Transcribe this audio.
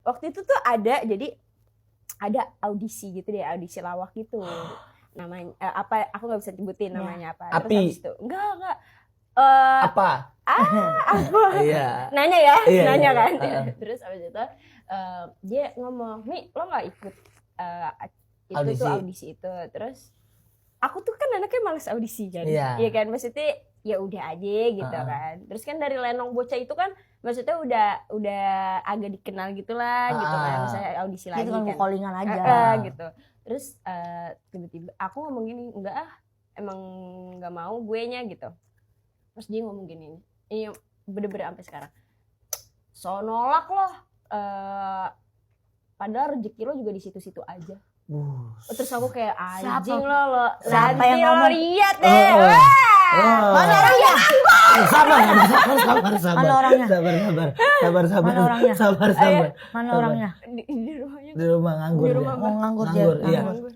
waktu itu tuh ada audisi gitu deh, audisi lawak gitu. Namanya apa, aku nggak bisa sebutin namanya apa. Terus Api. habis itu enggak Apa? apa? Iya. Nanya ya, Iya, nanya iya. kan. Terus habis itu dia ngomong, "Mi, lo nggak ikut itu tuh audisi itu?" Terus aku tuh kan anaknya males audisi kan. Iya kan, maksudnya ya udah aja gitu kan. Terus kan dari Lenong Bocah itu kan maksudnya udah agak dikenal gitulah gitu kan. Misalnya audisi lagi kan. Callingan aja. Gitu. Terus tiba-tiba aku ngomong gini, "Enggak emang nggak mau gue nya," gitu. Terus dia ngomong gini, ini bener-bener sampai sekarang, "So nolak loh, padahal rezeki lo juga di situ-situ aja." Terus aku kayak anjing lo Siapa nanti yang lo ngomong? lihat deh. Mana orangnya? Sabar. Mana orangnya? Sabar. Mana orangnya? Sabar. Mana orangnya? Di rumahnya Di rumah nganggur. Di dia. rumah Nganggur Nganggur, dia. iya. nganggur.